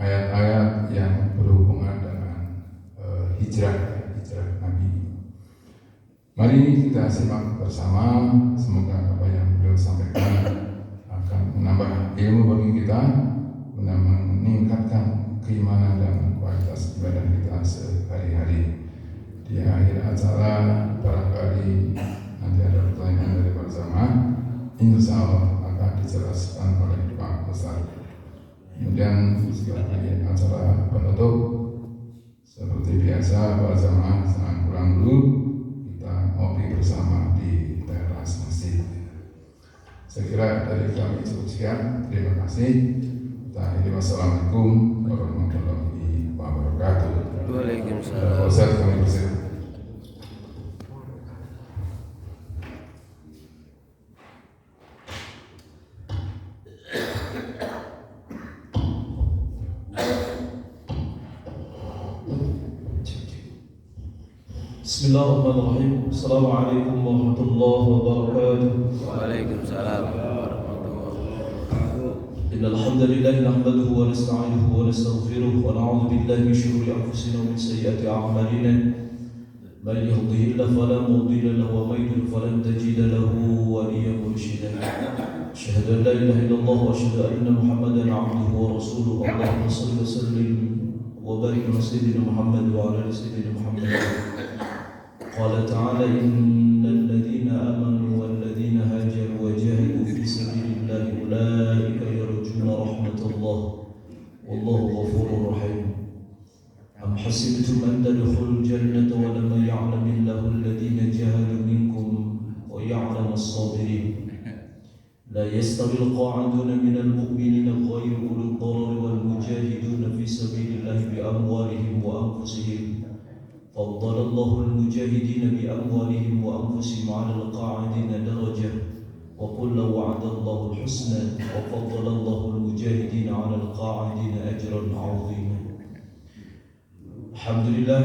ayat-ayat yang berhubungan dengan hijrah Nabi. Mari kita simak bersama, semoga apa yang beliau sampaikan akan menambah ilmu bagi kita, meningkatkan keimanan dan kualitas ibadah kita sehari-hari. Di akhir acara barangkali nanti ada pertanyaan dari para jamaah, insya Allah akan dijelaskan oleh Pak Ustaz. Kemudian sebagai acara penutup, seperti biasa para jamaah jangan pulang dulu, kita ngopi bersama di teras masjid. Saya kira dari kami cukup sekian. Terima kasih. Wassalamualaikum warahmatullahi wabarakatuh. Waalaikumsalam. Ustaz kami persilakan. Bismillahirrahmanirrahim. Assalamualaikum warahmatullahi wabarakatuh. Waalaikumsalam warahmatullahi wabarakatuh. Innal hamdalillah nahmaduhu wa nasta'inuhu wa nastaghfiruh wa na'udzu billahi min shururi anfusina wa min sayyiati a'malina. Man yahdihillahu fala mudilla lahu wa man yudlil falan tajida lahu waliyyan murshida. Asyhadu an la ilaha illallah wa asyhadu anna Muhammadan 'abduhu wa rasuluhu. Allahumma shalli wa sallim wa barik ala sayyidina Muhammad wa ala ali sayyidina Muhammad. قال تعالى إن الذين آمنوا والذين هاجروا وجاهدوا في سبيل الله أولئك يرجون رحمة الله والله غفور رحيم. أم حسبتم أن تدخلوا الجنة ولما يعلم الله الذين جاهدوا منكم ويعلم الصابرين. لا يستوي القاعدون من المؤمنين غير أولي الضرر والمجاهدون في سبيل الله بأموالهم وأنفسهم. فضل الله المجاهدين بأموالهم وأنفسهم على القاعدين درجة وكل وعد الله الحسنى وفضل الله المجاهدين على القاعدين أجرا عظيما. Alhamdulillah,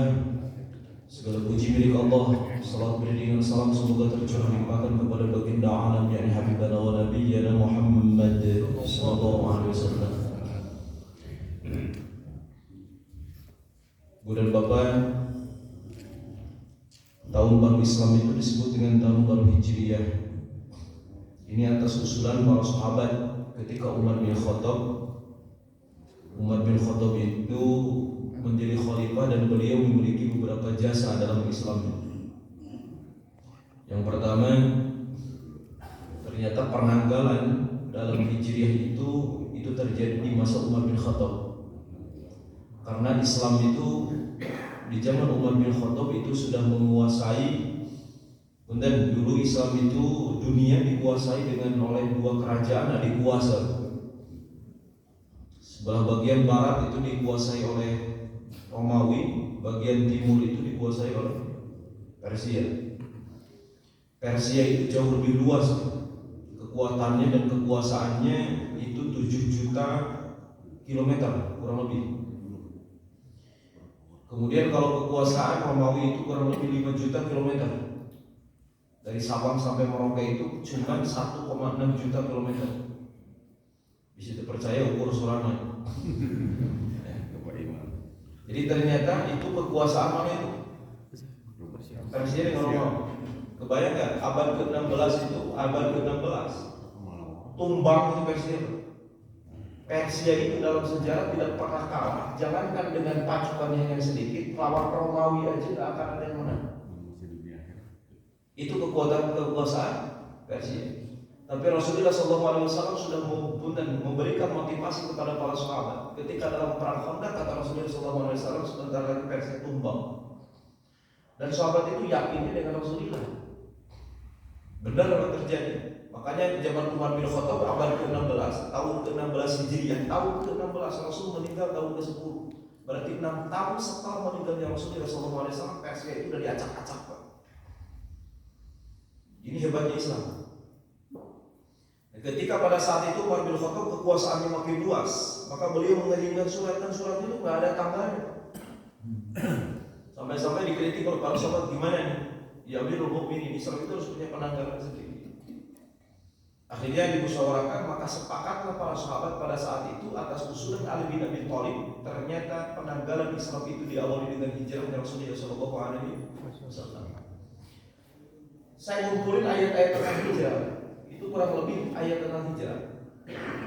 segala puji milik Allah. Salat beriringan salam semoga tercurah limpahkan kepada baginda alam yakni Habibana wa Nabiyyana Muhammad sallallahu alaihi wasallam. Bu dan Bapak, tahun baru Islam itu disebut dengan tahun baru Hijriyah. Ini atas usulan para sahabat ketika Umar bin Khattab. Umar bin Khattab itu menjadi khalifah dan beliau memiliki beberapa jasa dalam Islam. Yang pertama, ternyata penanggalan dalam Hijriyah itu terjadi di masa Umar bin Khattab. Karena Islam itu di zaman Umar bin Khattab itu sudah menguasai, dan dulu Islam itu dunia dikuasai dengan oleh dua kerajaan adik kuasa. Sebelah bagian barat itu dikuasai oleh Romawi, bagian timur itu dikuasai oleh Persia. Persia itu jauh lebih luas kekuatannya dan kekuasaannya, itu 7 juta kilometer kurang lebih. Kemudian kalau kekuasaan Romawi itu kurang lebih 5 juta kilometer. Dari Sabang sampai Merauke itu cuma 1,6 juta kilometer. Bisa dipercaya ukur surana. Jadi ternyata itu kekuasaan mana itu? Persia dengan Romawi. Kebayang nggak? Abad ke-16 itu, abad ke-16 tumbang itu Persia. Persia itu dalam sejarah tidak pernah kalah. Jangankan dengan pasukannya yang sedikit, lawan Romawi aja tidak akan ada yang menang. Itu kekuasaan Persia. Tapi Rasulullah SAW sudah memberikan motivasi kepada para sahabat. Ketika dalam perang Khandaq, kata Rasulullah SAW, sebentar lagi Persia tumbang. Dan sahabat itu yakin dengan Rasulullah. Benar apa terjadi? Makanya zaman Umar bin Khattab abad ke-16, tahun ke-16 Hijriah, tahun ke-16 Rasul meninggal tahun ke-10. Berarti 6 tahun setelah meninggalnya Rasulullah SAW, Persia itu sudah diacak-acak, Pak. Ini hebatnya Islam. Ketika pada saat itu Umar bin Khattab kekuasaannya makin luas, maka beliau mengirimkan surat, dan surat itu nggak ada tanggalnya. Sampai-sampai dikritik oleh para sahabat, gimana nih? Ya Amirul Mukminin, Islam itu harus punya penanggalan sendiri. Akhirnya dimusyawarahkan, maka sepakatlah para sahabat pada saat itu atas usulan Ali bin Abi Thalib. Ternyata penanggalan Islam itu diawali dengan hijrahnya Rasulullah SAW. Saya ngumpulin ayat-ayat tentang hijrah. Itu kurang lebih ayat tentang hijrah.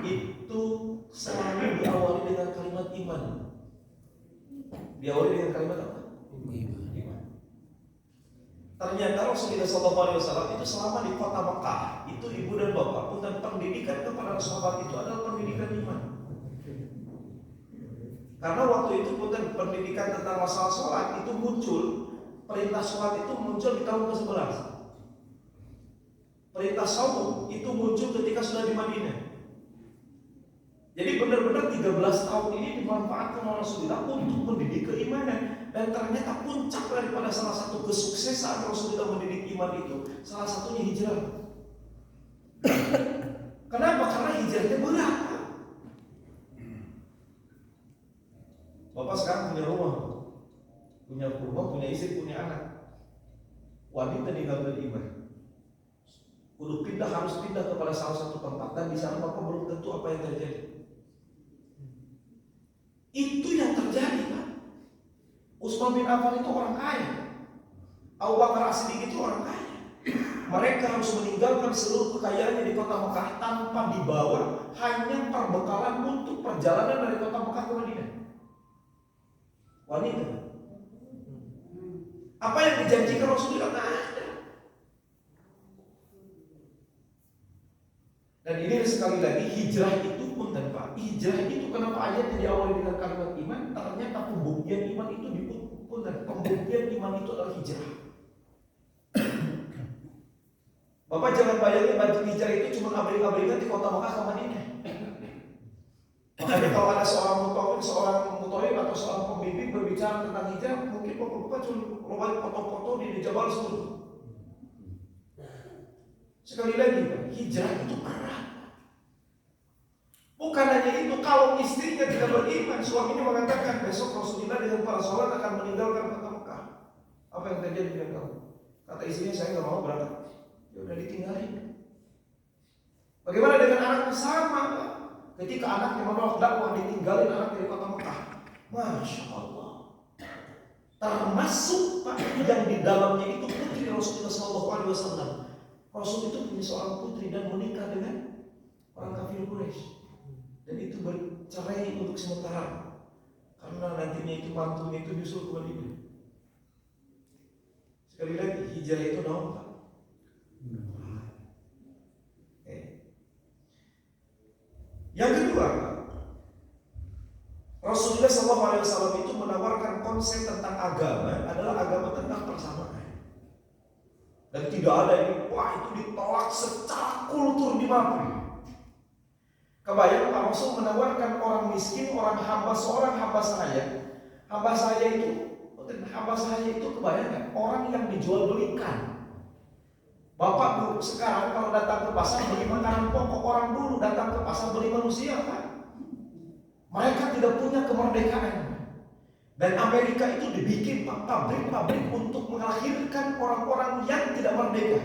Itu selalu diawali dengan kalimat iman. Diawali dengan kalimat apa? Iman. Ternyata Rasulullah SAW itu selama di kota Mekah, itu ibu dan bapak dan pendidikan kepada sahabat itu adalah pendidikan iman. Karena waktu itu pendidikan tentang masalah sholat itu muncul, perintah sholat itu muncul di tahun ke-11. Perintah saum itu muncul ketika sudah di Madinah. Jadi benar-benar 13 tahun ini dimanfaatkan oleh Rasulullah untuk mendidik keimanan. Dan ternyata puncak daripada salah satu kesuksesan Rasulullah mendidik iman itu, salah satunya hijrah. Kenapa? Karena hijrahnya berat. Bapak sekarang punya rumah, punya istri, punya anak. Wanita digambar iman. Kudu harus pindah kepada salah satu tempat, dan di sana Bapak belum tentu apa yang terjadi. Itu yang terjadi, Pak. Utsman bin Affan itu orang kaya. Abu Bakar As-Siddiq itu orang kaya. Mereka harus meninggalkan seluruh kekayaannya di kota Mekah tanpa dibawa, hanya perbekalan untuk perjalanan dari kota Mekah ke Madinah. Wanita. Apa yang dijanjikan Rasulullah tidak ada. Dan ini sekali lagi hijrah itu pun tanpa hijrah itu kenapa ayatnya diawali dengan kalimat iman? Ternyata pembuktian iman itu pembuktian iman itu adalah hijrah. Bapak jangan bayangin hijrah itu cuma abrik-abrikan di kota Mekah ke Madinah. Makanya kalau ada seorang mutawif atau seorang pembimbing berbicara tentang hijrah, mungkin Bapak cuma foto-foto di Jabal Sur. Sekali lagi, hijrah itu berat. Bukan hanya itu, kalau istrinya tidak beriman, suaminya mengatakan besok Rasulullah dengan para sahabat akan meninggalkan kota Mekah. Apa yang terjadi dengan kamu? Kata istrinya, saya nggak mau berangkat. Ya udah ditinggalin. Bagaimana dengan anaknya? Sama, Pak. Ketika anaknya menolak dakwah, ditinggalin anak dari kota Mekah. Masya Allah. Termasuk Pak yang di dalamnya itu putri Rasulullah SAW. Rasul itu punya seorang putri dan menikah dengan orang kafir Quraisy. Dan itu bercerai untuk sementara. Karena nantinya itu mantunya itu disuruh ke Madinah. Sekali lagi, hijrah itu naon, Pak? Yang kedua, Rasulullah SAW itu menawarkan konsep tentang agama adalah agama tentang persamaan. Dan tidak ada ini, wah itu ditolak secara kultur di mana. Kebayang Pak Rasul menawarkan orang miskin, orang hamba, seorang hamba saya. Hamba saya itu kebayang kan? Orang yang dijual belikan. Bapak dulu sekarang kalau datang ke pasar beli makanan pokok, orang dulu datang ke pasar beli manusia, Pak. Mereka tidak punya kemerdekaan. Dan Amerika itu dibikin pabrik-pabrik untuk melahirkan orang-orang yang tidak merdeka.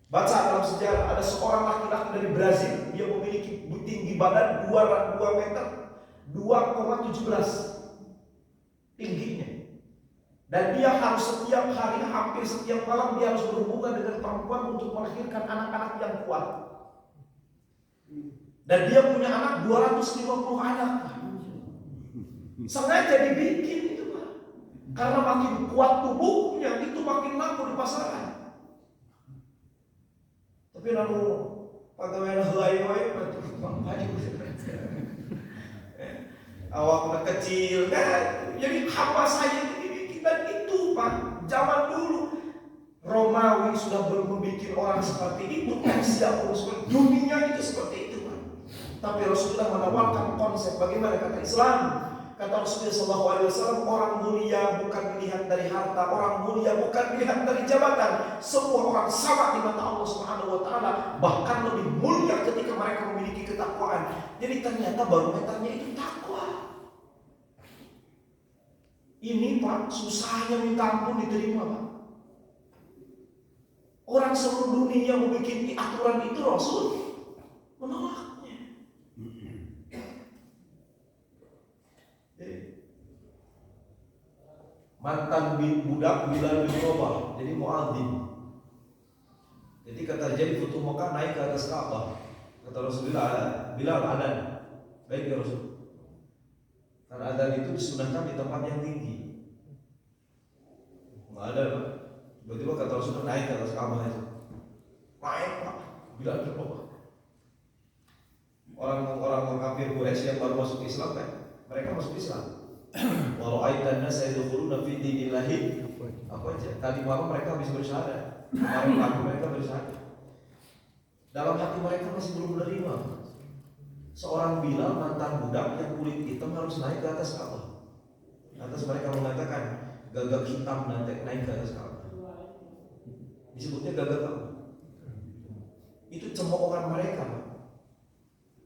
Baca dalam sejarah, ada seorang laki-laki dari Brazil, dia memiliki tinggi badan 2 meter 2,17 tingginya. Dan dia harus setiap hari, hampir setiap malam dia harus berhubungan dengan perempuan untuk melahirkan anak-anak yang kuat. Dan dia punya anak 250 anak. Sengaja dibikin itu, Pak. Karena makin kuat tubuhnya itu makin laku di pasaran. Tapi lalu pegawai lain awaknya kecil kan. Jadi hamba saya dibikin, dan itu Pak, zaman dulu Romawi sudah belum membuat orang seperti itu. Persia pun seperti dunia itu seperti itu, Pak. Tapi Rasulullah menawarkan konsep bagaimana kata Islam. Kata Rasulullah SAW, orang mulia bukan dilihat dari harta, orang mulia bukan dilihat dari jabatan. Semua orang sama di mata Allah Subhanahu Wa Taala, bahkan lebih mulia ketika mereka memiliki ketakwaan. Jadi ternyata barometernya itu takwa. Ini Pak, susahnya minta ampun diterima, Pak. Orang seluruh dunia membuat aturan itu, Rasul menolaknya. Mantan budak Bilal bin Rabah, jadi muadzin. Ketika terjadi Futuh Mekah, naik ke atas Ka'bah, kata Rasulullah, Bilal adzan. Baik ya Rasul. Karena adzan itu disunahkan di tempat yang tinggi. Nggak ada, Pak. Tiba-tiba kata Rasulullah, naik ke atas Ka'bah itu. Naik, Pak. Bilal bin Rabah. Orang kafir Quraisy yang baru masuk Islam kan, mereka masuk Islam. Walau aitan nas yadkhuluna fi dinillahi apa aja. Tadi malam mereka habis bersyahadat. Kemarin pagi mereka bersyahadat. Dalam hati mereka masih belum menerima. Seorang Bilal mantan budak yang kulit hitam harus naik ke atas Ka'bah. Atas mereka mengatakan gagak hitam nanti naik ke atas Ka'bah. Disebutnya gagak Ka'bah. Itu cemoohan mereka.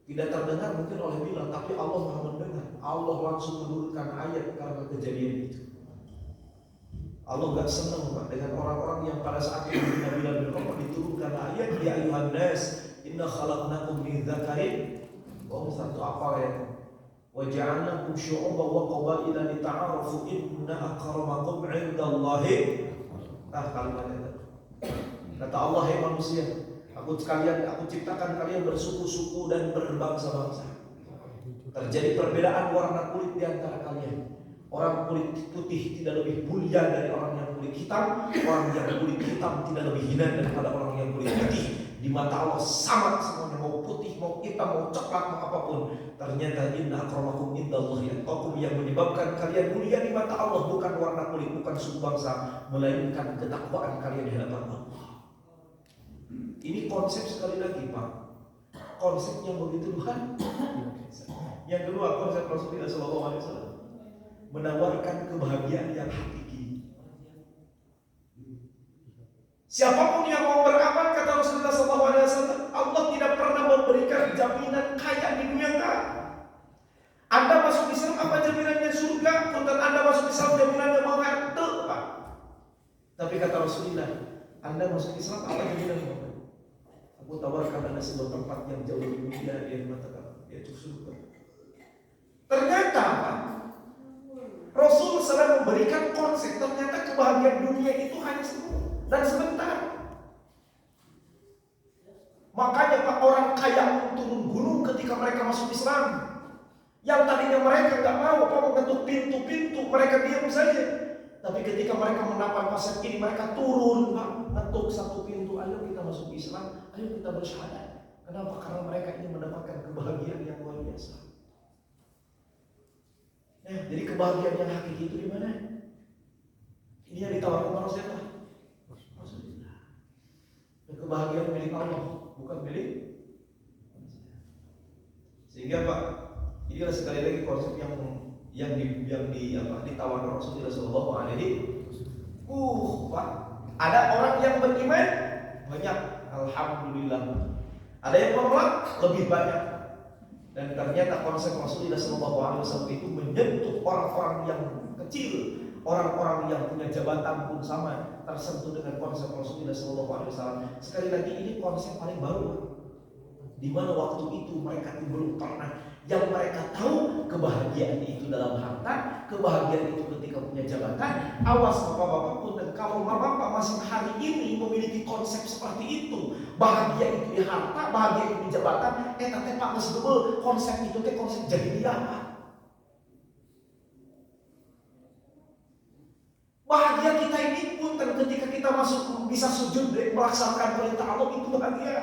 Tidak terdengar mungkin oleh Bilal, tapi Allah Maha mendengar. Allah langsung menurunkan ayat karena kejadian itu. Allah gak senang, Pak, dengan orang-orang yang pada saat itu Bilal bin Rabah diturunkan ayat, ya ayuhan nas inna khalaqnakum min dzakarin wa untha, apa ya? Wa ja'alnakum syu'uban wa qabaila lita'arafu inna akramakum 'indallahi. Kalimat itu. Kata Allah, hai manusia, aku ciptakan kalian bersuku-suku dan berbangsa-bangsa. Terjadi perbedaan warna kulit di antara kalian. Orang kulit putih tidak lebih mulia dari orang yang kulit hitam. Orang yang kulit hitam tidak lebih hina daripada orang yang kulit putih. Di mata Allah sama semuanya, mau putih, mau hitam, mau coklat, mau apapun. Ternyata inna akramakum indallahi atqakum, yang menyebabkan kalian mulia di mata Allah bukan warna kulit, bukan suku bangsa, melainkan ketakwaan kalian di hadapan Allah. Ini konsep sekali lagi, Pak. Konsep yang begitu luar. Yang kedua, konsep Rasulullah SAW menawarkan kebahagiaan yang hakiki. Siapapun yang mau beramal, kata Rasulullah SAW, Allah tidak pernah memberikan jaminan kaya di dunia enggak. Anda masuk Islam, apa jaminannya surga? Punten Anda masuk Islam, jaminannya mengerti, Pak. Tapi kata Rasulullah, Anda masuk Islam, apa jaminannya? Aku tawarkan Anda sebuah tempat yang jauh lebih mulia di mata kamu, yaitu surga. Ternyata Rasul sedang memberikan konsep, ternyata kebahagiaan dunia itu hanya semu dan sebentar. Makanya Pak, orang kaya turun gunung ketika mereka masuk Islam. Yang tadinya mereka nggak mau mengetuk pintu-pintu, mereka diam saja. Tapi ketika mereka mendapat konsep ini, mereka turun, Pak, ngetuk satu pintu, ayo kita masuk Islam, ayo kita bersyahadat. Kenapa? Karena mereka ingin mendapatkan kebahagiaan yang luar biasa. Nah, jadi kebahagiaan yang hakiki itu di mana? Ini yang ditawarkan oleh siapa? Rasulullah. Dan kebahagiaan milik Allah, bukan milik manusia. Sehingga Pak, inilah sekali lagi konsep yang ditawarkan Rasulullah SAW. Pak, ada orang yang beriman banyak, alhamdulillah. Ada yang menolak lebih banyak. Dan ternyata konsep Rasulullah SAW itu menyentuh orang-orang yang kecil, orang-orang yang punya jabatan pun sama tersentuh dengan konsep Rasulullah SAW. Sekali lagi, ini konsep paling baru. Di mana waktu itu mereka belum pernah. Yang mereka tahu kebahagiaan itu dalam harta, kebahagiaan itu ketika punya jabatan. Awas bapak-bapak pun, dan kalau bapak masih hari ini memiliki konsep seperti itu, bahagia itu di harta, bahagia itu di jabatan, tapi Pak masih bebel konsep itu konsep jahiliyah. Bahagia kita ini pun ketika kita masuk bisa sujud melaksanakan perintah Allah, itu bahagia.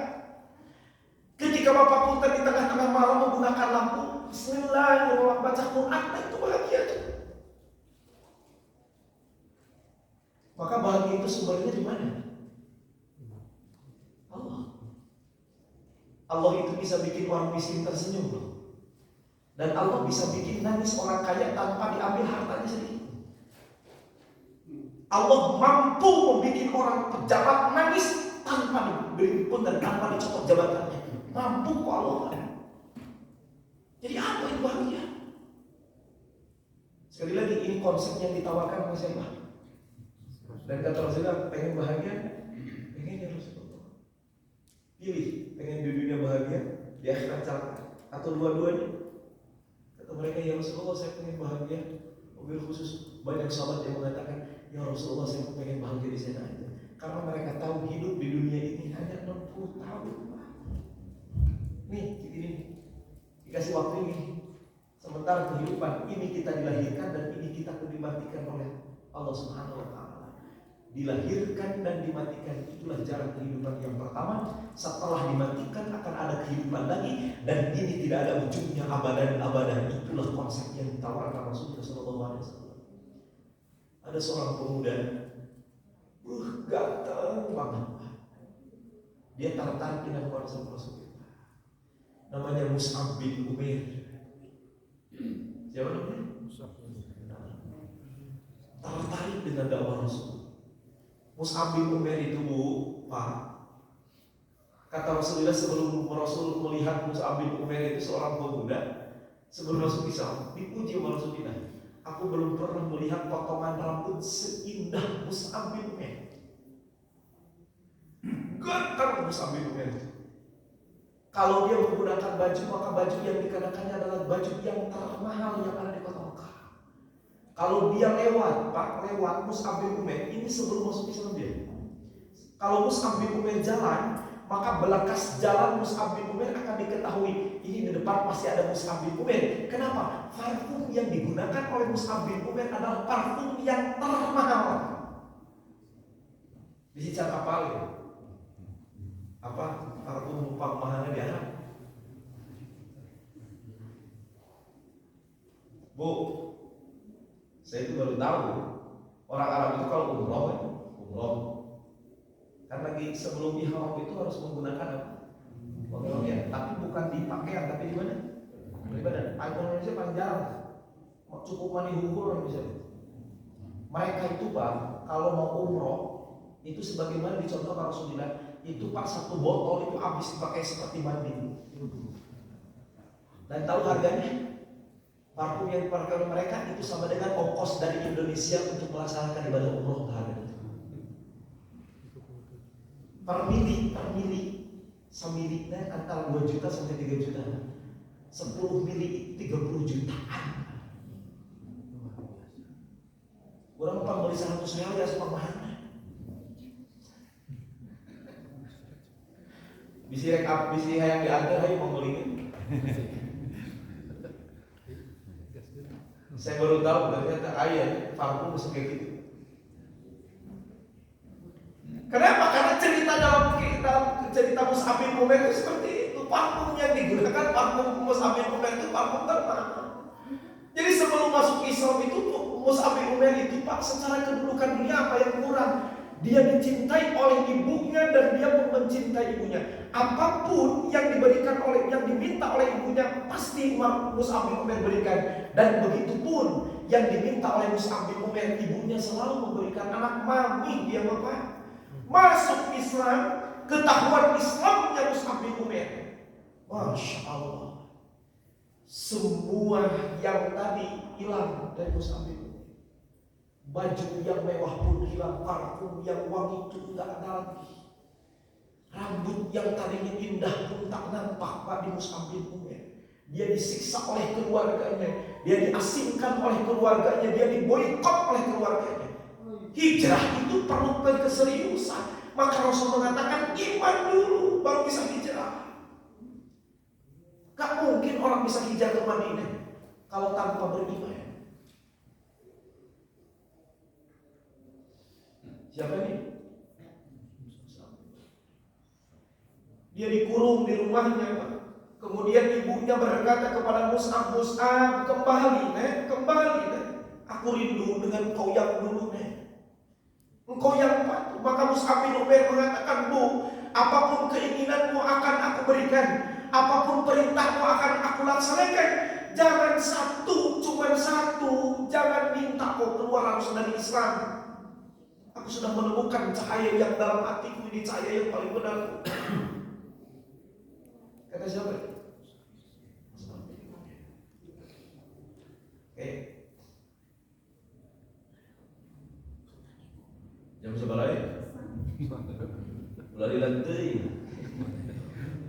Ketika Bapak Punten di tengah-tengah malam menggunakan lampu, Bismillahirrahmanirrahim, baca Quran, itu bahagia. Maka bahagia itu sumbernya di mana? Allah. Allah itu bisa bikin orang miskin tersenyum, dan Allah bisa bikin nangis orang kaya tanpa diambil hartanya sedikit. Allah mampu membuat orang pejabat nangis tanpa diberi pun dan tanpa dicopot jabatannya. Mampu kok Allah. Jadi apa itu bahagia? Sekali lagi, ini konsep yang ditawarkan oleh siapa? Dan kata Rasulullah, pengen bahagia? Pengen ya Rasulullah. Pilih, pengen di dunia bahagia, di akhirat celaka, atau dua-duanya. Kata mereka, ya Rasulullah saya pengen bahagia. Mobil khusus, banyak sahabat yang mengatakan, ya Rasulullah saya pengen bahagia di sana aja. Karena mereka tahu hidup di dunia ini hanya 60 tahun. Nih, ini dikasih waktu ini. Sementara kehidupan ini kita dilahirkan dan ini kita akan dimatikan oleh Allah Subhanahu wa Ta'ala. Dilahirkan dan dimatikan, itulah jalan kehidupan yang pertama. Setelah dimatikan akan ada kehidupan lagi, dan ini tidak ada ujungnya abadan-abadan. Itulah konsep yang ditawarkan Rasulullah SAW. Ada seorang pemuda, ganteng banget. Dia tertarik dengan konsep Rasulullah. Namanya Mus'ab bin Umair. Siapa namanya? Tertarik dengan dakwah Rasul. Mus'ab bin Umair itu, Pak, kata Rasulullah sebelum Rasul melihat Mus'ab bin Umair itu seorang pemuda, sebelum masuk Islam, dipuji sama Rasulullah. Aku belum pernah melihat potongan rambut seindah Mus'ab bin Umair. Ganteng Mus'ab bin Umair. Kalau dia menggunakan baju, maka baju yang dikenakannya adalah baju yang termahal yang ada di kota Mekah. Kalau dia lewat Mus'ab bin Umair, ini sebelum masuk Islam dia. Kalau Mus'ab bin Umair jalan, maka belakas jalan Mus'ab bin Umair akan diketahui. Ini di depan pasti ada Mus'ab bin Umair. Kenapa? Parfum yang digunakan oleh Mus'ab bin Umair adalah parfum yang termahal. Bisa cara apa ya? Apa parfum mahalnya di Arab? Bu, saya itu baru tahu orang Arab itu kalau umroh kan lagi sebelum ihram itu harus menggunakan apa? Pakaian, tapi bukan di pakaian, tapi di mana? Di badan. Indonesia paling jarang, cukup mani hukum misalnya. Mereka itu Pak, kalau mau umroh itu sebagaimana dicontohkan Rasulullah, itu Pak satu botol itu habis dipakai seperti mandi. Dan tahu harganya? Parfum yang dipakai oleh mereka itu sama dengan ongkos dari Indonesia untuk melaksanakan ibadah umroh harganya. Per mili semilinya antara 2 juta sampai 3 juta. 10 mili 30 jutaan. Orang Pak beli 100 real ya semua mahal. Bisi yang diantar ayo mau beli. Saya baru tahu ternyata ayat parfum bisa kayak gitu. Kenapa? Karena cerita dalam cerita Mus'ab bin Umair itu seperti itu. Parfum yang digunakan parfum Mus'ab bin Umair itu parfum termahal. Jadi sebelum masuk Islam itu Mus'ab bin Umair itu Pak secara kedudukan dunia apa yang kurang? Dia dicintai oleh ibunya dan dia pun mencintai ibunya. Apapun yang diminta oleh ibunya pasti Mus'ab bin Umair berikan. Dan begitu pun yang diminta oleh Mus'ab bin Umair, ibunya selalu memberikan anak mami dia Bapak. Masuk Islam, ketahuan Islamnya Mus'ab bin Umair. Masya Allah. Semua yang tadi hilang dari Mus'ab bin Umair. Baju yang mewah pun hilang, parfum yang wangi itu tidak ada lagi. Rambut yang tadinya indah pun tak nampak Pak di Mus'ab bin Umair. Dia disiksa oleh keluarganya, dia diasingkan oleh keluarganya, dia diboikot oleh keluarganya. Hijrah itu perlu keseriusan. Maka Rasul mengatakan iman dulu baru bisa hijrah. Gak mungkin orang bisa hijrah ke Madinah kalau tanpa beriman. Siapa ini? Dia dikurung di rumahnya, Pak. Kemudian ibunya berkata kepada Mus'ab, kembali, aku rindu dengan kau yang dulu, engkau yang patuh. Maka Mus'ab bin Umair mengatakan, Bu, apapun keinginanmu akan aku berikan, apapun perintahmu akan aku laksanakan. Jangan cuma satu, jangan minta kau keluar harus dari Islam. Aku sudah menemukan cahaya yang dalam hatiku ini, cahaya yang paling benar. Kata siapa? Oke. Jam seberapa ya? ulah dilantai.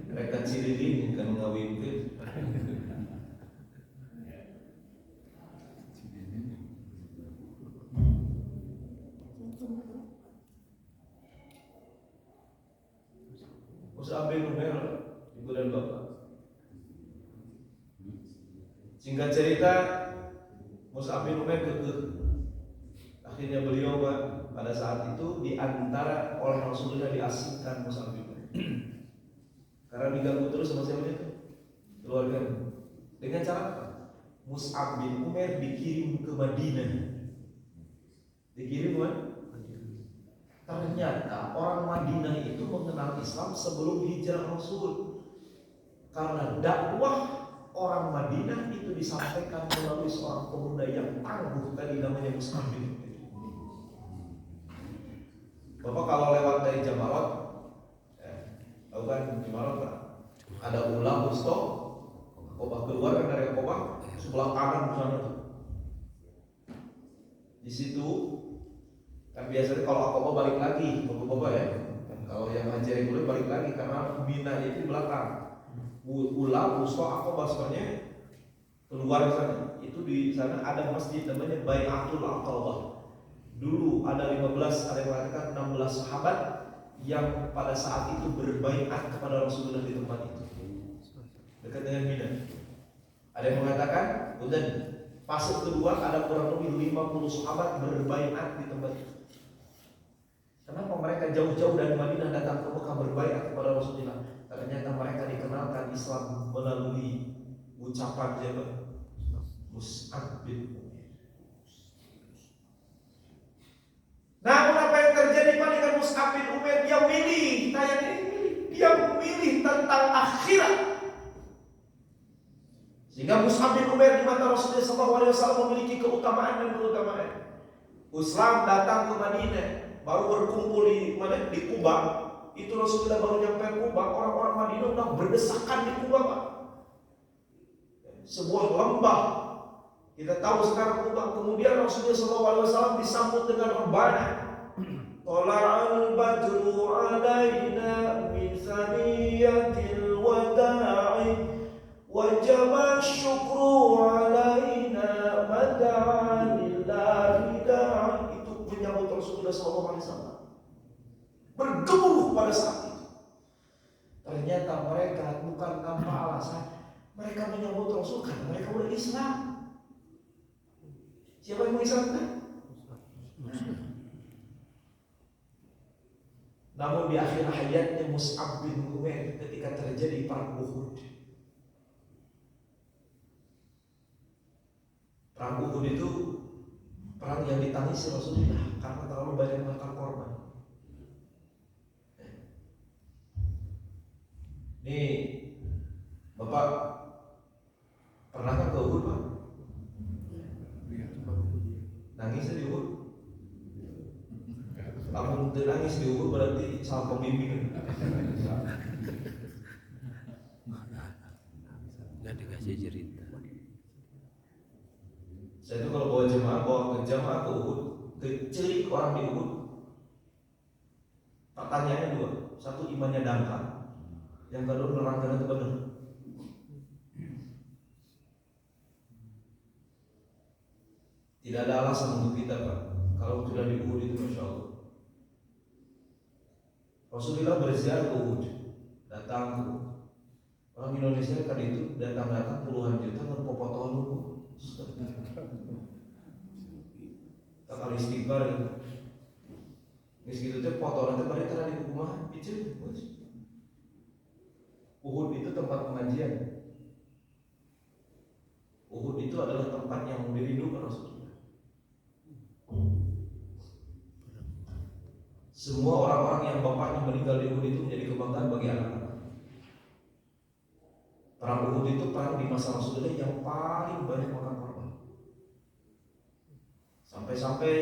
Mereka cililin kan ngawinkeun. Mus'ab bin Umair, ibu dan bapak. Singkat cerita, Mus'ab bin Umair kekeh. Akhirnya beliau pada saat itu di antara oleh Rasulullah diasingkan Mus'ab bin Umair. Karena diganggu terus sama siapa itu? Keluarga. Dengan cara apa? Mus'ab bin Umair dikirim ke Madinah. Dikirim ke mana? Ternyata orang Madinah itu mengenal Islam sebelum hijrah Rasul. Karena dakwah orang Madinah itu disampaikan melalui seorang pemuda yang tangguh tadi namanya Mus'ab bin Umair. Bapak kalau lewat dari Jamalot, tahu kan Jamalot Pak? Ada ulang Usto, Kobah keluar kan dari Kobah sebelah kanan di sana tuh. Di situ kan biasanya kalau Akobah balik lagi, Bapak ya. Kalau yang haji reguler balik lagi karena Mina itu di belakang. Ulang Usto Akobah sebenarnya keluar di sana. Itu di sana ada masjid namanya Bai'atul Aqabah. Dulu ada 15, ada yang mengatakan 16 sahabat yang pada saat itu berbaiat kepada Rasulullah di tempat itu, dekat dengan Mina. Ada yang mengatakan, kemudian fase kedua ada kurang lebih 50 sahabat berbaiat di tempat itu. Kenapa mereka jauh-jauh dari Madinah datang ke Mekah berbaiat kepada Rasulullah? Ternyata mereka dikenalkan Islam melalui ucapan siapa? Mus'ab bin Umair. Namun apa yang terjadi pada Mus'ab bin Umair? Dia milih, dia memilih tentang akhirat. Sehingga Mus'ab bin Umair di mata Rasulullah SAW memiliki keutamaan dan keutamaan. Islam datang ke Madinah, baru berkumpul di mana? Di Kuba. Itu Rasulullah baru nyampe Kuba, orang-orang Madinah udah berdesakan di Kuba, Pak. Sebuah lembah. Kita tahu sekarang Kuba. Kemudian Rasulullah SAW disambut dengan rebana. Tola'al badru alaina min saniyatil wada'i wajaba syukru alaina mada'an lillahi da'i. Itu menyambut Rasulullah SAW. Bergemuruh pada saat itu. Ternyata mereka bukan tanpa alasan. Mereka menyambut Rasul karena mereka udah Islam. Siapa yang mengislamkan? Namun di akhir hayatnya Mus'ab bin Umair ketika terjadi perang Uhud. Perang Uhud itu perang yang ditangisi Rasulullah karena terlalu banyak makan korban. Nih, Bapak pernah kan ke Uhud, Pak? Nangis di Uhud? Kamu nangis di Uhud berarti salah pembimbing. Nggak dikasih cerita. Saya itu kalau bawa jemaah ke Uhud, kecelik orang di Uhud. Pertanyaannya dua, satu imannya dangkal, yang kedua nerangkan itu benar. Tidak ada alasan untuk kita, Pak. Kalau sudah di Uhud itu Masya Allah. Rasulullah berziarah ke Uhud, datang ke orang Indonesia kali itu datang puluhan juta berpopotohan Uhud. Tak kali istighfar itu. Meski itu foto nanti pada tadi di rumah itu. Uhud itu tempat pengajian. Uhud itu adalah tempat yang dirindukan Rasulullah. Semua orang-orang yang bapaknya meninggal di Uhud itu menjadi kebanggaan bagi anak-anak. Perang Uhud itu perang di masa Rasulullah yang paling banyak makan korban. Sampai-sampai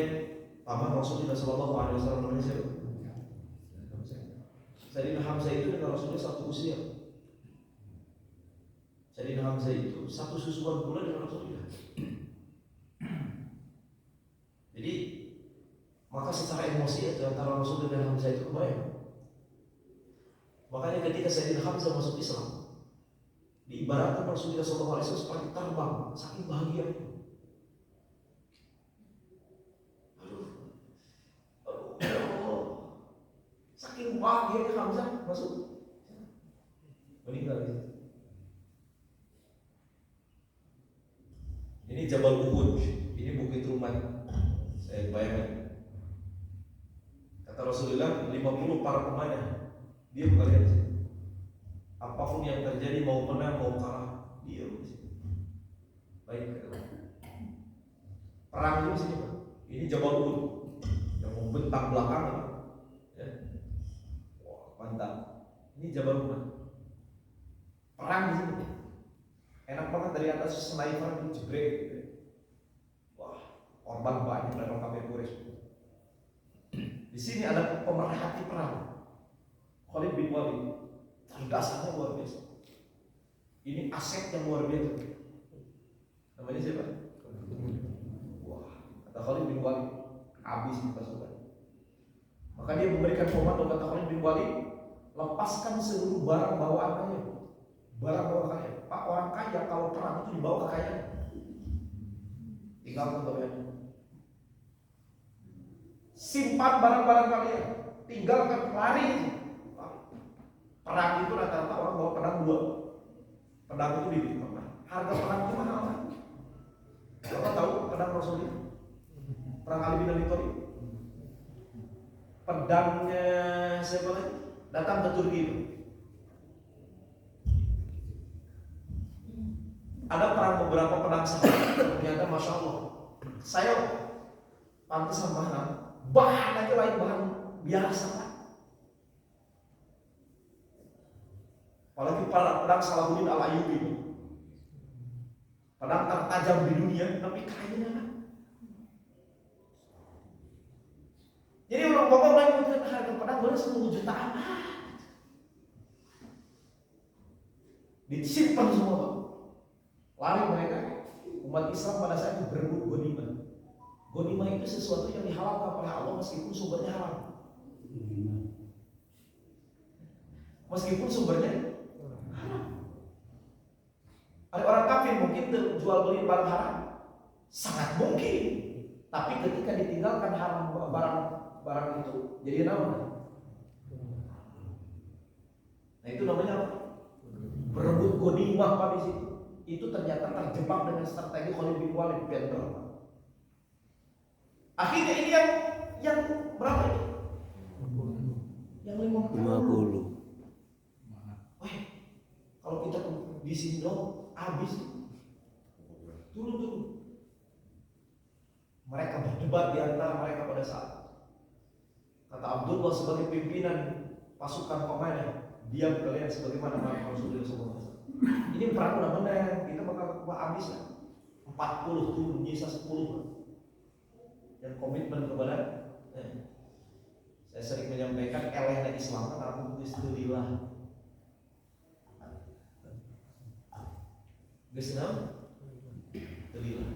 paman Rasulullah SAW namanya siapa? Sayyidina Hamzah itu dengan Rasulullah satu usia. Sayyidina Hamzah itu satu susuan pula dengan Rasulullah. Jadi maka secara emosi itu antara Rasul dan Hamzah itu kebayang. Makanya ketika Sayyidina Hamzah masuk Islam, diibaratkan Rasulullah SAW seperti terbang, saking bahagianya. Saking bahagianya Hamzah masuk, meninggal. Ini Jabal Uhud, ini Bukit Rumah. Saya bayangkan. Kata Rasulullah, 50 para pemanah, dia kalian. Apapun yang terjadi, mau menang mau kalah, dia baik. Perang itu sini, Pak. Ini Jabal Uhud yang membentang belakang, ya. Wah, mantap. Ini Jabal Uhud. Perang di sini. Enak banget dari atas sniper jebrek. Wah, korban banyak dari orang kafir Quraisy. Di sini ada pemerhati perang, Khalid bin Walid. Cerdasannya luar biasa. Ini aset yang luar biasa. Namanya siapa? Wah, kata Khalid bin Walid, habis di pasukan. Maka dia memberikan komando, kata Khalid bin Walid, lepaskan seluruh barang bawaan kalian. Barang bawaan kalian. Pak, orang kaya kalau perang itu dibawa kekayaan. Tinggalkan kalian. Simpan barang-barang kalian. Tinggalkan, lari. Perang itu rata-rata orang bawa pedang 2. Pedang itu di mana? Harga pedang itu mahal. Bapak tahu pedang Rasulullah? Perang Ali bin Abi Thalib. Pedangnya siapa lagi? Datang ke Turki. Ada perang beberapa pedang sahabat, ternyata Masya Allah, saya pantesan mahal, bahan aja lain bahan biasa. Apalagi pedang Salahuddin Al-Ayyubi, pedang tertajam di dunia, tapi kayaknya kan. Jadi orang bapak lain mungkin harga pedang boleh 10 jutaan, disimpan semua, Pak. Lari mereka, umat Islam pada saat itu berebut ghanimah. Ghanimah itu sesuatu yang dihalalkan oleh Allah meskipun sumbernya haram. Meskipun sumbernya haram. Ada orang kafir mungkin jual beli barang haram, sangat mungkin. Tapi ketika ditinggalkan haram barang itu, jadi apa? Nah itu namanya apa? Berebut ghanimah Pak di situ. Itu ternyata terjebak dengan strategi Khalid bin Walid Bentor. Akhirnya ini yang berapa ini? Yang 50. Wah, kalau kita di sini dong habis. Turun. Mereka berdebat di antara mereka pada saat. Kata Abdullah sebagai pimpinan pasukan pemanah, diam kalian sebagaimana Nabi Rasulullah SAW. Ini perang udah menang, kita bakal habis lah. 40 turun, nyisa 10. Yang komitmen kepada saya sering menyampaikan elehnya Islam kan aku istilah. Islam istilah.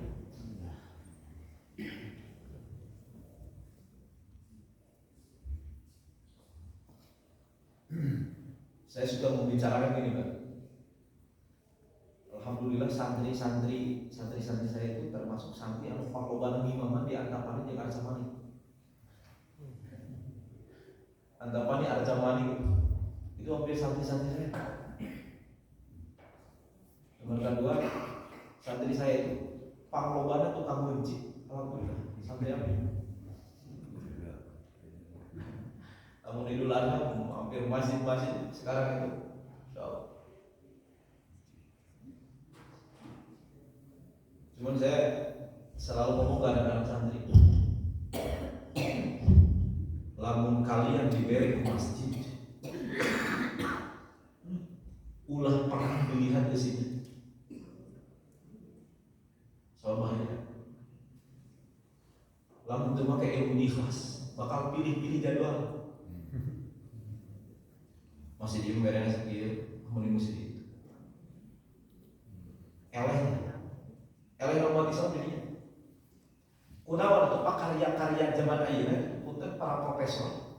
Saya sudah membicarakan ini, Pak. Alhamdulillah santri-santri saya itu termasuk santri yang pakloban imaman di Antapani jeung Arcamani. Antapani Arcamani itu hampir santri-santri saya. Nomor kedua, santri saya itu paklobannya tukang benci. Alhamdulillah, santri apa? Kamu Idul Adha hampir masjid-masjid sekarang itu. Cuman saya selalu ngomong ke anak-anak santri, lamun kalian diberi ke masjid, ulah pernah dilihat di sini. Soal bahaya. Lamun itu pakai ilmu ikhlas, bakal pilih-pilih jadwal. Masih diem berenya sekieu, mending mesti itu. Eleh umat Islam jadinya. Kunaon itu pak karya-karya zaman ayeuna punten para profesor.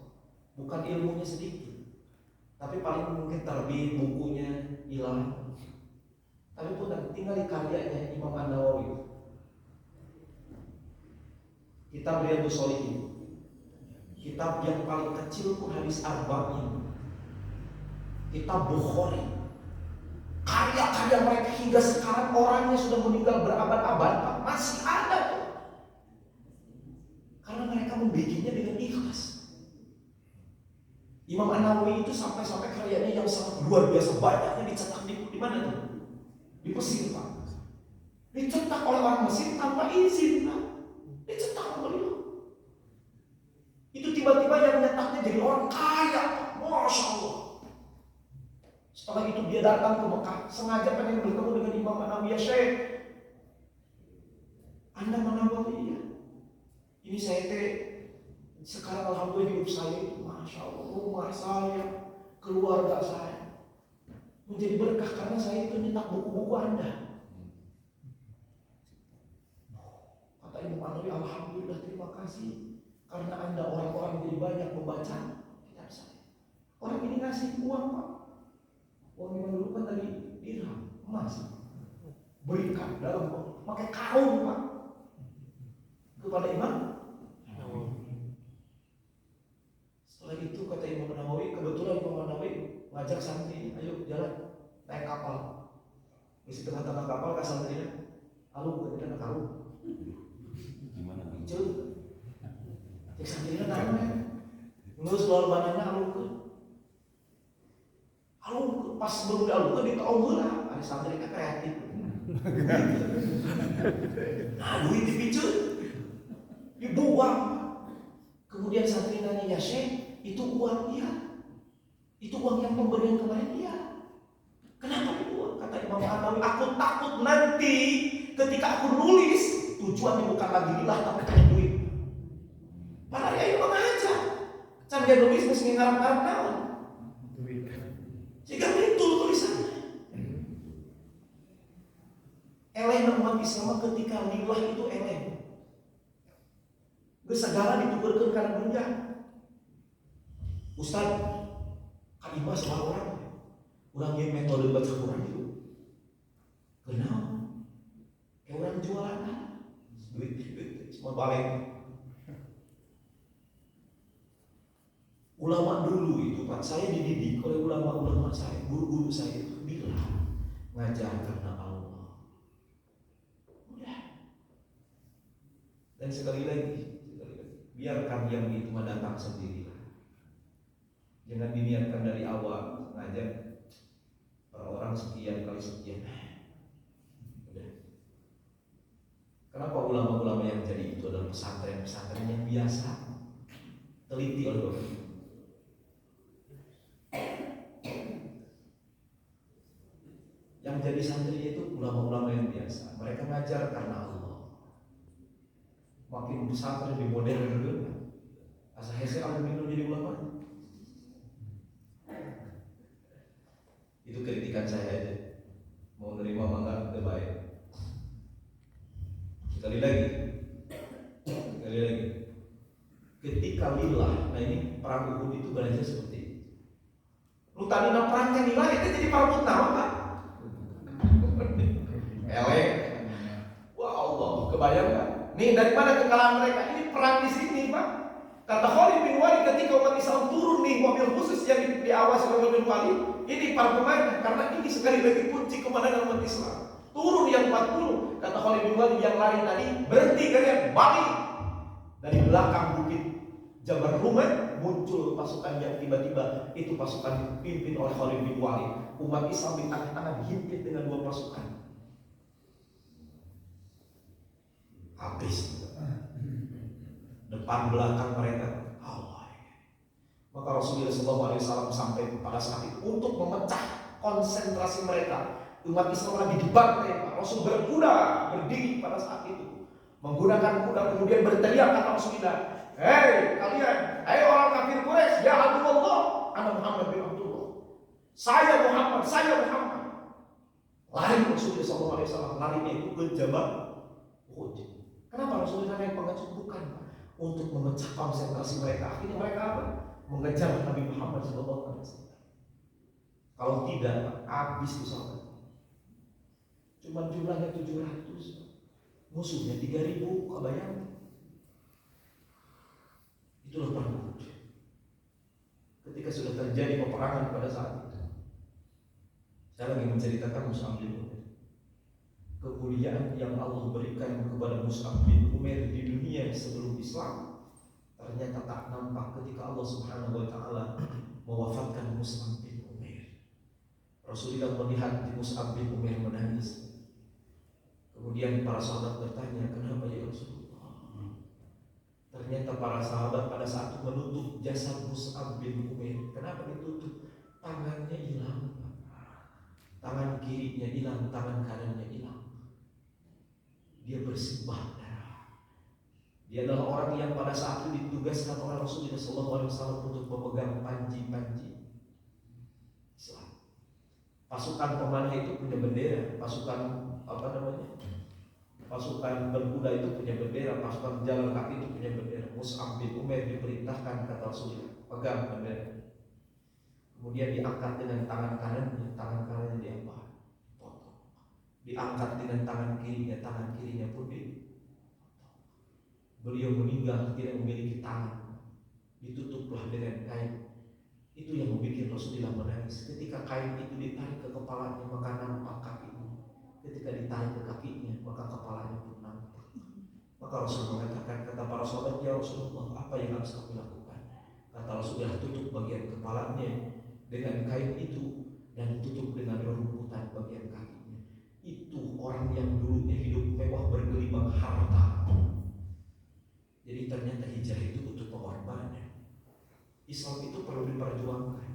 Bukan ilmunya sedikit, Tapi paling mungkin terbit bukunya hilang. Tapi pun tinggal di karyanya Imam An-Nawawi. Kitab Riyadhus Shalihin, kitab yang paling kecil pun hadis Arba'in. Kitab Bukhari, karya-karya mereka hingga sekarang orangnya sudah meninggal berabad-abad masih ada tuh. Karena mereka membikinnya dengan ikhlas. Imam An-Nawawi itu sampai karyanya yang sangat luar biasa banyaknya dicetak di mana tuh? Di Mesir, Pak. Dicetak oleh orang Mesir tanpa izin, Pak. Dicetak oleh beliau. Itu tiba-tiba yang nyetaknya jadi orang kaya, Masya Allah. Setelah itu dia datang ke Mekah, sengaja pengen bertemu dengan Imam An-Nawawi. Ya Syekh, Anda An-Nawawi ya? Ini saya sekarang alhamdulillah hidup saya itu Masya Allah, rumah saya, keluarga saya menjadi berkah karena saya itu nyetak buku-buku Anda. Kata Imam An-Nawawi, alhamdulillah terima kasih karena Anda orang-orang jadi banyak membaca kitab saya. Orang ini ngasih uang, Pak. Uang yang dulu kan tadi dirham, emas, berikan dalam pakai karung, Pak, kepada Imam. Setelah itu kata Imam Nawawi, kebetulan Imam Nawawi ngajak santri, ayo jalan naik kapal. Di tengah-tengah kapal ke santrinya, alung ke karung. Gimana? Icul, cek santrinya namanya, ngurus luar bananya alung ke. Alung pas sebelum alung ke ditaung lah, ada santri kan kreatif. Nah duit dipicul, dibuang. Kemudian santri nanya, ya Syekh, itu uang iya. Itu uang yang pemberian kemarin iya. Kenapa dibuang? Kata Imam An-Nawawi, aku takut nanti ketika aku nulis tujuannya bukan lagi lillah tapi kayak duit. Malah ya itu mengajar. Can dia nulis mesti ngarap-ngarap naon. Duit. Jika betul tulisannya. Eleh umat Islam ketika lillah itu eleh. Segala dituturkan karena dunia. Ustaz, kalimah sama orang yang metode baca Quran itu kenal kayak orang jualan duit semua balik. Ulama dulu itu Pak, saya dididik oleh ulama-ulama saya, guru-guru saya itu bilang ngajar karena Allah. Udah. Dan sekali lagi biarkan yang itu datang sendirilah. Jangan diniatkan dari awal ngajak orang sekian kali sekian. Udah. Kenapa ulama-ulama yang jadi itu adalah pesantren-pesantren yang biasa? Teliti oleh Bapak. Yang jadi santri itu ulama-ulama yang biasa. Mereka ngajar karena Allah. Makin pesantren lebih modern dulu. Asa hese alumni jadi ulama. Itu kritikan saya aja. Mau nerima mangga terbaik. Sekali lagi. Ketika lillah, nah ini perang Uhud itu belajar seperti itu. Lu tadi nak perangnya lillah itu jadi parabut nama Pak. Elek. Wah Allah, kebayang kan? Nih dari mana kekalahan mereka? Ini perang di sini, Pak. Kata Khalid bin Walid ketika umat Islam turun nih mobil khusus yang diawasi oleh Khalid bin Walid, ini para pemain karena ini sekali lagi kunci kemenangan umat Islam. Turun yang 40, kata Khalid bin Walid yang lari tadi, berhenti kalian, balik. Dari belakang bukit Jabal Rumah muncul pasukan yang tiba-tiba itu pasukan dipimpin oleh Khalid bin Walid. Umat Islam di tengah-tengah dihimpit dengan dua pasukan. Habis depan belakang mereka Allah. Maka Rasulullah SAW sampai pada saat itu untuk memecah konsentrasi mereka. Umat Islam lagi dibantai. Rasul berkuda berdiri pada saat itu menggunakan kuda kemudian berteriak kata Rasulullah, hei kalian, hei orang kafir Quraisy, ya Abdullah, ana Muhammad bin Abdullah. Saya Muhammad. Lari Rasulullah SAW, larinya itu ke Jabal Uhud. Kenapa Rasulullah naik pengecut? Bukan untuk memecah konsentrasi mereka. Akhirnya mereka apa? Mengejar Nabi Muhammad SAW. Kalau tidak, habis tuh sahabat. Cuma jumlahnya 700, musuhnya 3000, kebayang? Itulah perang. Ketika sudah terjadi peperangan pada saat itu, saya lagi menceritakan Mus'ab bin Umair. Kemuliaan yang Allah berikan kepada Mus'ab bin Umair di dunia sebelum Islam ternyata tak nampak ketika Allah Subhanahu wa taala mewafatkan Mus'ab bin Umair. Rasulullah melihat Mus'ab bin Umair menangis. Kemudian para sahabat bertanya, "Kenapa ya Rasulullah?" Ternyata para sahabat pada saat itu menutup jasad Mus'ab bin Umair. Kenapa ditutup? Tangannya hilang, tangan kirinya hilang, tangan kanannya hilang. Dia bersimbah darah. Dia adalah orang yang pada saat itu ditugaskan oleh Rasulullah SAW untuk memegang panji-panji Islam. Pasukan pemanah itu punya bendera, pasukan pasukan berkuda itu punya bendera, pasukan jalan kaki itu punya bendera. Mus'ab bin Umair diperintahkan kata Rasulullah, pegang bendera. Kemudian diangkat dengan tangan kanannya diapa? Potong. Diangkat dengan tangan kirinya pun dipotong. Beliau meninggal tidak memiliki tangan, ditutuplah dengan kain. Itu yang membuat Rasulullah menangis. Ketika kain itu ditarik ke kepalanya, maka nampak kakinya. Ketika ditarik ke kakinya, maka kepalanya pun nampak. Maka Rasulullah mengatakan, kata para sahabat, "Ya Rasulullah, apa yang harus kami lakukan?" Kata Rasulullah, "Tutup bagian kepalanya dengan kain itu dan tutup dengan rumputan bagian kakinya." Itu orang yang dulunya hidup mewah bergelimang harta. Jadi ternyata hijrah itu butuh pengorbanan. Islam itu perlu diperjuangkan.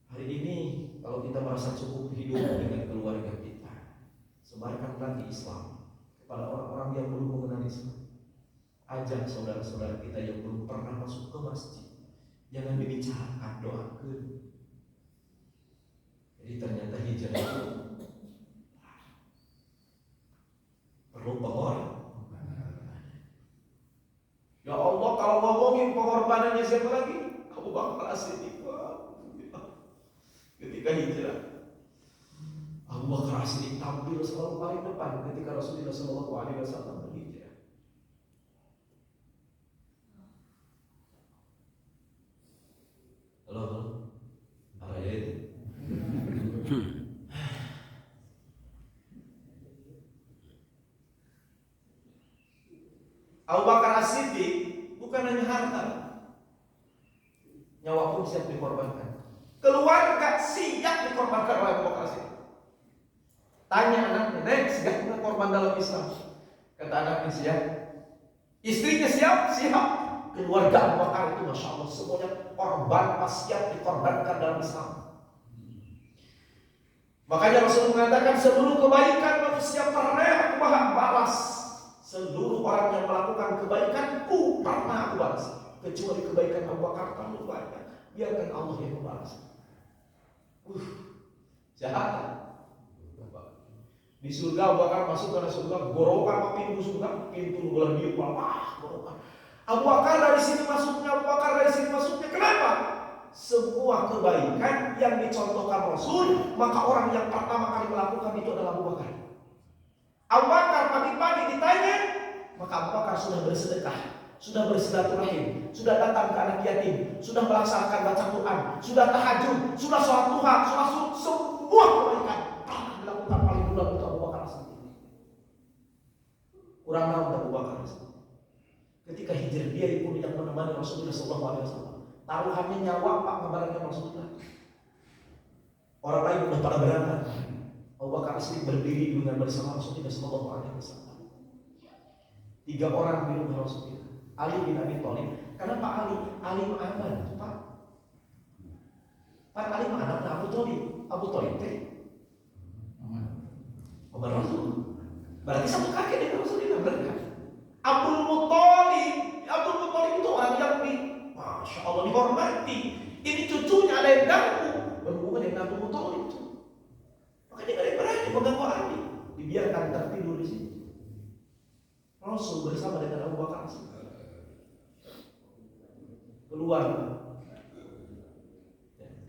Hari ini kalau kita merasa cukup hidup dengan keluarga kita, sebarkan lagi Islam kepada orang-orang yang belum mengenal Islam. Ajak saudara-saudara kita yang belum pernah masuk ke masjid, jangan dibicarakan, doakan. Jadi ternyata hijrah itu perlu pengorbanan. Ya Allah, kalau ngomongin pengorbanannya siapa lagi? Abu Bakar As-Siddiq. Ketika hijrah, Abu Bakar As-Siddiq tampil selalu paling depan ketika Rasulullah SAW berhijrah. Halo, araya itu. Abu Bakar As-Siddiq bukan hanya harta, nyawa pun siap dikorbankan. Keluarga siap dikorbankan oleh Abu Bakar As-Siddiq. Tanya anaknya, "Nek, siap nggak korban dalam Islam?" Kata anaknya, "Siap." Istrinya siap? Siap. Keluarga Abu Bakar itu Masya Allah semuanya korban, pas siap dikorbankan dalam Islam. Makanya Rasul mengatakan seluruh kebaikan manusia pernah aku balas. Seluruh orang yang melakukan kebaikan pernah aku balas. Kecuali kebaikan Abu Bakar terlalu banyak, biarkan Allah yang membalas. Jahat. Di surga Abu Bakar masuk ke surga, gorokan pintu surga, pintu bola biru, gorokan. Abu Bakar dari sini masuknya, Abu Bakar dari sini masuknya. Kenapa? Semua kebaikan yang dicontohkan Rasul, maka orang yang pertama kali melakukan itu adalah Abu Bakar. Abu Bakar pagi-pagi ditanya, maka Abu Bakar sudah bersedekah, sudah bersilaturahim, sudah datang ke anak yatim, sudah melaksanakan baca Quran, sudah tahajud, sudah sholat duha, sudah semua kebaikan pernah dilakukan paling dulu untuk Abu Bakar sendiri. Kurang tahu Abu Bakar sendiri. Ketika hijrah dia pun yang menemani Rasulullah SAW. Taruhannya nyawa Pak ngabarannya Rasulullah. Orang lain sudah pada berangkat. Abu Bakar As-Siddiq berdiri dengan bersama Rasulullah SAW. 3 orang di rumah Rasulullah. Ali bin Abi Thalib. Kenapa Ali? Ali aman, Pak. Pak Ali anaknya Abu Thalib. Abu Thalib teh Omar Rasul. Berarti satu kakek dengan Rasulullah, benar kan? Abdul Muthalib itu orang yang Masya Allah dihormati. Ini cucunya ada yang ganggu berhubungan dengan Abdul Muthalib itu. Makanya gak ada yang berani mengganggu Ali. Dibiarkan tertidur di sini. Rasul bersama dengan Abu Bakar keluar.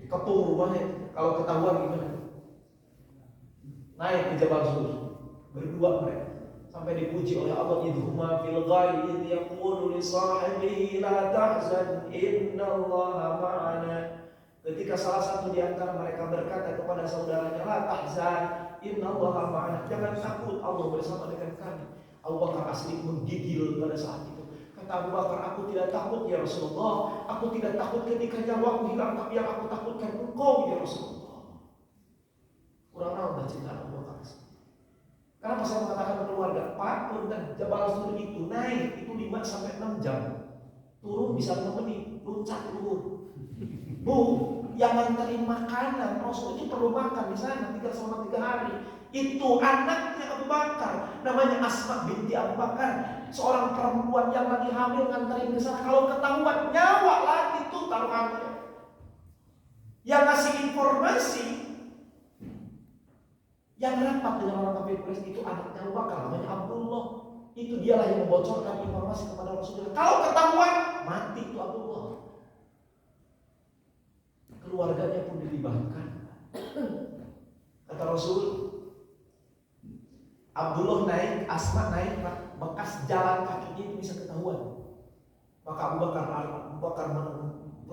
dikepung rumahnya. Kalau ketahuan gimana? Naik ke Jabal Sur, berdua mereka sampai dipuji oleh Allah, idhuma fil ghari idh yaqulu li sahibihi la tahzan innallaha ma'ana. Ketika salah satu di antara mereka berkata kepada saudaranya, la tahzan innallaha ma'ana, jangan takut, Allah bersama dengan kami. Abu Bakar As-Siddiq menggigil pada saat itu. Kata Abu Bakar, aku tidak takut ya Rasulullah, aku tidak takut ketika nyawaku hilang, tapi yang aku takutkan engkau ya Rasulullah. Kurang tahu cinta Abu Bakar. Karena saya mengatakan keluarga, Pak, dan Jabal Sur itu naik itu 5 sampai 6 jam. Turun bisa 5 menit, loncat turun. Bu, yang nganterin makanan, Rasul itu perlu makan di sana 3 selama 3 hari. Itu anaknya Abu Bakar, namanya Asma binti Abu Bakar, seorang perempuan yang lagi hamil nganterin ke sana. Kalau ketahuan nyawa lagi tuh taruhannya. Yang ngasih informasi, yang rapat dengan orang kafir Quraisy itu anaknya Abu Bakar, namanya Abdullah. Itu dialah yang membocorkan informasi kepada Rasulullah. Kalau ketahuan, mati itu Abdullah. Keluarganya pun dilibatkan. Kata Rasul, Abdullah naik, Asma naik, bekas jalan kakinya itu bisa ketahuan. Maka Abu Bakar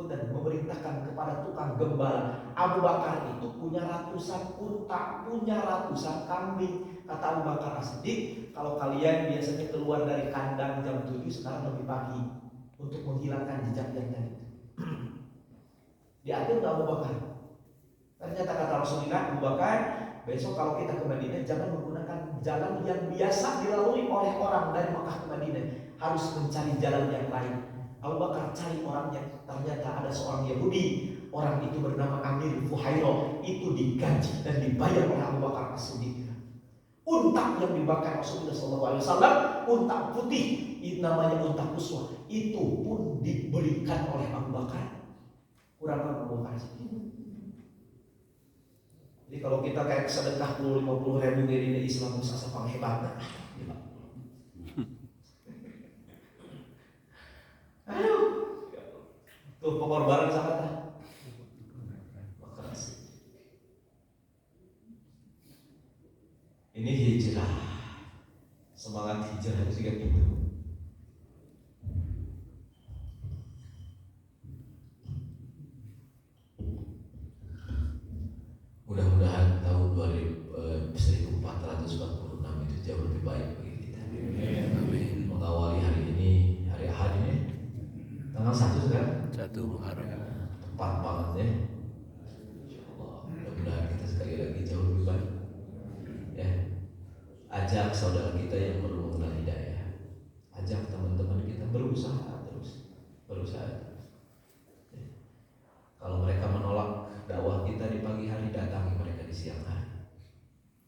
dan memerintahkan kepada tukang gembala. Abu Bakar itu punya ratusan unta, punya ratusan kambing. Kata Abu Bakar As-Siddiq, kalau kalian biasanya keluar dari kandang jam 7, sekarang lebih pagi untuk menghilangkan jejak yang tadi. Diatur ke Abu Bakar. Ternyata kata Rasulullah, Abu Bakar, besok kalau kita ke Madinah jangan menggunakan jalan yang biasa dilalui oleh orang dari Makkah ke Madinah, harus mencari jalan yang lain. Abu Bakar cari orangnya, ternyata ada seorang Yahudi, orang itu bernama Amir Fuhairo, itu digaji dan dibayar oleh Abu Bakar As-Siddiq. Unta yang dibakar Rasulullah SAW, unta putih, itu namanya unta Quswa, itu pun diberikan oleh Abu Bakar. Kurang Abu Bakar As-Siddiq. Jadi kalau kita kayak sedekah 50 ribu dari Islam bisa sepang hebatnya. Ayo, tuh pengorbanan sahabat. Ini hijrah, semangat hijrah juga gitu. Mudah-mudahan tahun 1446 itu jauh lebih baik bagi kita. Amin. Mengawali hari ini, hari Ahad ini, tanggal 1 sekarang? 1 Muharram. Tepat banget ya. Insyaallah. Mudah-mudahan kita sekali lagi jauh lebih baik. Ya. Ajak saudara kita yang perlu mengenal hidayah. Ajak teman-teman kita berusaha terus. Ya. Kalau mereka menolak dakwah kita di pagi hari, datangi mereka di siang hari.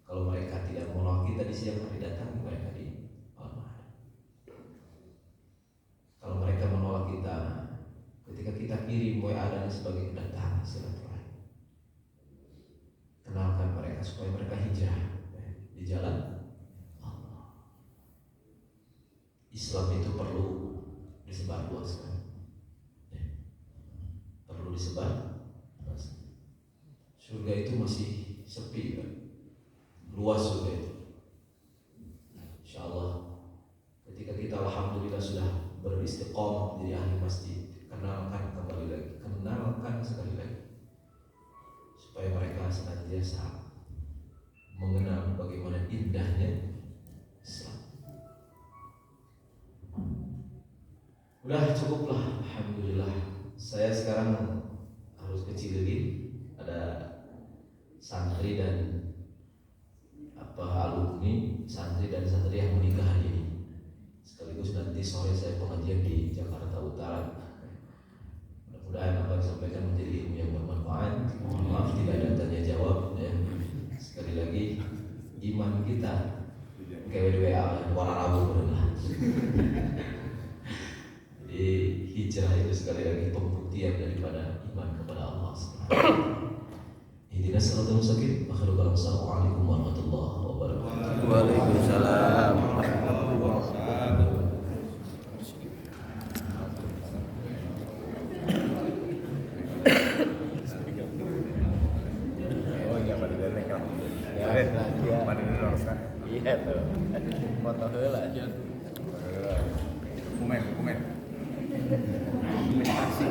Kalau mereka tidak menolak kita di siang hari, datangi mereka di malam hari. Kalau mereka menolak kita ketika kita kirim WA dan sebagainya, datangi silaturahmi. Kenalkan mereka supaya mereka hijrah di jalan Allah. Islam itu perlu disebarluaskan. Perlu disebar. Surga itu masih sepi kan? Luas surga itu. Insyaallah ketika kita alhamdulillah sudah beristiqomah menjadi ahli masjid, kenalkan sekali lagi supaya mereka senantiasa mengenal bagaimana indahnya Islam. Udah cukuplah, alhamdulillah. Saya sekarang harus ke Cililin, ada santri dan alumni, santri dan santri yang menikah hari ini. Sekaligus nanti sore saya pengajian di Jakarta Utara. Mudah-mudahan apa yang disampaikan menjadi ilmu yang bermanfaat. Mohon maaf tidak ada tanya jawab ya. Sekali lagi iman kita KWDWA wararabu berenang. Jadi hijrah itu sekali lagi pembuktian daripada iman kepada Allah. Ihdinas siratal mustaqim. Assalamualaikum warahmatullahi wabarakatuh. Waalaikumsalam. Foto heula aja. Komen. Komunikasi.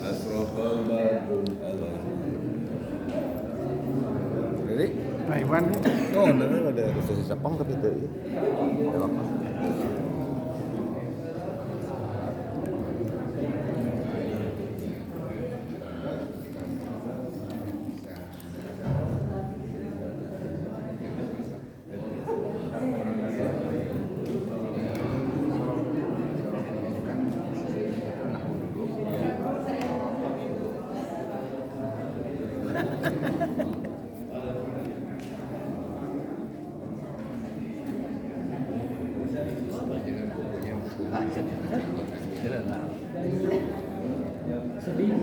Asrofal badrun alam. Jadi, Taiwan oh bener ada sisa pong tapi itu. sedih.